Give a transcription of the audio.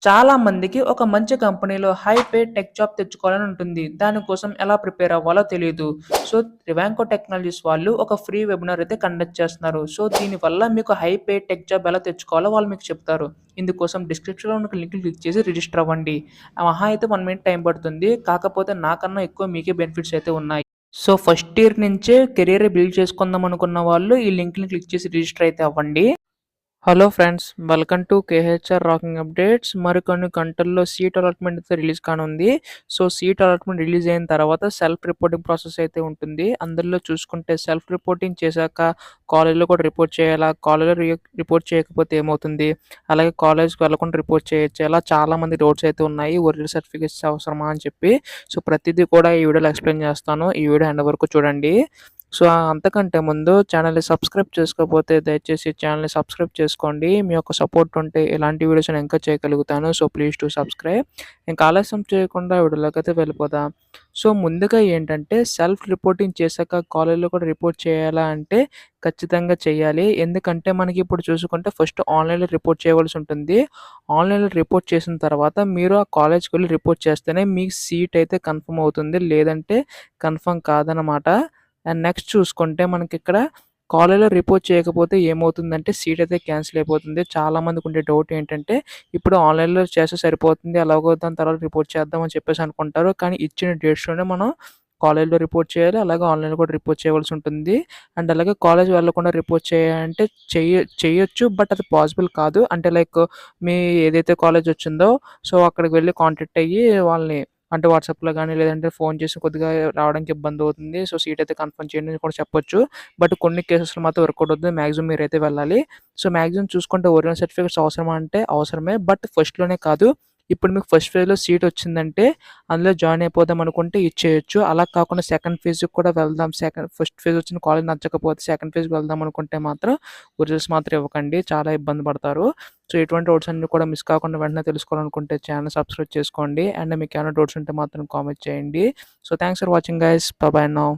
చాలా మందికి ఒక మంచి కంపెనీలో హై పే టెక్ జాబ్ తెచ్చుకోవాలని ఉంటుంది. దానికోసం ఎలా ప్రిపేర్ అవ్వాలో తెలీదు. సో, రివాంకో టెక్నాలజీస్ వాళ్ళు ఒక ఫ్రీ వెబినార్ అయితే కండక్ట్ చేస్తున్నారు. సో, దీనివల్ల మీకు హై పే టెక్ జాబ్ ఎలా తెచ్చుకోవాలో వాళ్ళు మీకు చెప్తారు. ఇందుకోసం డిస్క్రిప్షన్‌లో ఉన్న లింక్ క్లిక్ చేసి రిజిస్టర్ అవ్వండి. మహా అయితే 1 మినిట్ టైం పడుతుంది. కాకపోతే నాకన్నా ఎక్కువ మీకే బెనిఫిట్స్ అయితే ఉన్నాయి. సో, ఫస్ట్ ఇయర్ నుంచే కెరియర్ బిల్డ్ చేసుకుందాం అనుకున్న వాళ్ళు ఈ లింక్‌ని క్లిక్ చేసి రిజిస్టర్ అయితే అవ్వండి. Hello friends, welcome to KHR rocking updates. మరికొన్ని గంటల్లో సీట్ అలాట్మెంట్ అయితే రిలీజ్ కానుంది. సో, సీట్ అలాట్మెంట్ రిలీజ్ అయిన తర్వాత సెల్ఫ్ రిపోర్టింగ్ ప్రాసెస్ అయితే ఉంటుంది. అందులో చూసుకుంటే సెల్ఫ్ రిపోర్టింగ్ చేశాక కాలేజ్లో కూడా రిపోర్ట్ చేయాలా, కాలేజ్లో రిపోర్ట్ చేయకపోతే ఏమవుతుంది, అలాగే కాలేజ్కి వెళ్ళకుండా రిపోర్ట్ చేయొచ్చు, ఇలా చాలామంది డౌట్స్ అయితే ఉన్నాయి. ఒరిజినల్ సర్టిఫికేట్స్ అవసరమా అని చెప్పి. సో, ప్రతిదీ కూడా ఈ వీడియోలో ఎక్స్ప్లెయిన్ చేస్తాను. ఈ వీడియో ఎండ్ వరకు చూడండి. సో, అంతకంటే ముందు ఛానల్‌ని సబ్స్క్రైబ్ చేసుకోకపోతే దయచేసి ఛానల్‌ని సబ్స్క్రైబ్ చేసుకోండి. మీ యొక్క సపోర్ట్ ఉంటే ఇలాంటి వీడియోస్ నేను ఇంకా చేయగలుగుతాను. So, please do subscribe. ఇంకా ఆలస్యం చేయకుండా వీడియోలోకైతే వెళ్ళిపోదాం. సో, ముందుగా ఏంటంటే సెల్ఫ్ రిపోర్టింగ్ చేశాక కాలేజ్‌లో కూడా రిపోర్ట్ చేయాలా అంటే ఖచ్చితంగా చేయాలి. ఎందుకంటే మనకి ఇప్పుడు చూసుకుంటే ఫస్ట్ ఆన్‌లైన్‌లో రిపోర్ట్ చేయవలసి ఉంటుంది. ఆన్‌లైన్‌లో రిపోర్ట్ చేసిన తర్వాత మీరు ఆ కాలేజ్‌కి వెళ్లి రిపోర్ట్ చేస్తేనే మీకు సీట్ అయితే కన్ఫర్మ్ అవుతుంది. లేదంటే కన్ఫర్మ్ కాదనమాట. అండ్ నెక్స్ట్ చూసుకుంటే మనకిక్కడ కాలేజ్‌లో రిపోర్ట్ చేయకపోతే ఏమవుతుందంటే సీట్ అయితే క్యాన్సిల్ అయిపోతుంది. చాలామందికి ఉండే డౌట్ ఏంటంటే ఇప్పుడు ఆన్‌లైన్‌లో చేస్తే సరిపోతుంది. ఎలాగో దాని తర్వాత రిపోర్ట్ చేద్దాం అని చెప్పేసి అనుకుంటారు. కానీ ఇచ్చిన డేట్స్‌లోనే మనం కాలేజ్‌లో రిపోర్ట్ చేయాలి. అలాగే ఆన్‌లైన్‌లో కూడా రిపోర్ట్ చేయవలసి ఉంటుంది. అండ్ అలాగే కాలేజ్ వెళ్ళకుండా రిపోర్ట్ చేయాలంటే చేయొచ్చు. బట్ అది పాసిబుల్ కాదు. అంటే లైక్ మీ ఏదైతే కాలేజ్ వచ్చిందో సో అక్కడికి వెళ్లి కాంటాక్ట్ అయ్యి వాళ్ళని అంటే వాట్సాప్‌లో గాని, లేదంటే ఫోన్ చేసి కొద్దిగా రావడానికి ఇబ్బందవుతుంది. సో, సీట్ అయితే కన్ఫర్మ్ చేయండి అని కూడా చెప్పొచ్చు. బట్ కొన్ని కేసెస్‌లో మాత్రం వర్కౌట్ అవుతుంది. మాక్సిమం మీరైతే వెళ్ళాలి. సో, మాక్సిమం చూసుకుంటే ఒరిజినల్ సర్టిఫికేట్స్ అవసరమా అంటే అవసరమే. బట్ ఫస్ట్‌లోనే కాదు. ఇప్పుడు మీకు ఫస్ట్ ఫేజ్‌లో సీట్ వచ్చిందంటే అందులో జాయిన్ అయిపోదాం అనుకుంటే ఇచ్చేయొచ్చు. అలా కాకుండా సెకండ్ ఫేజ్‌కి కూడా వెళ్దాం. ఫస్ట్ ఫేజ్ వచ్చిన కాలేజ్ నచ్చకపోతే సెకండ్ ఫేజ్‌కి వెళ్దాం అనుకుంటే మాత్రం ఒరిజినల్స్ మాత్రం ఇవ్వకండి. చాలా ఇబ్బంది పడతారు. సో, ఇటువంటి డౌట్స్ అన్నీ కూడా మిస్ కాకుండా వెంటనే తెలుసుకోవాలనుకుంటే ఛానెల్ సబ్స్క్రైబ్ చేసుకోండి. అండ్ మీకేమైనా డౌట్స్ ఉంటే మాత్రం కామెంట్ చేయండి. So, thanks for watching guys. By by now.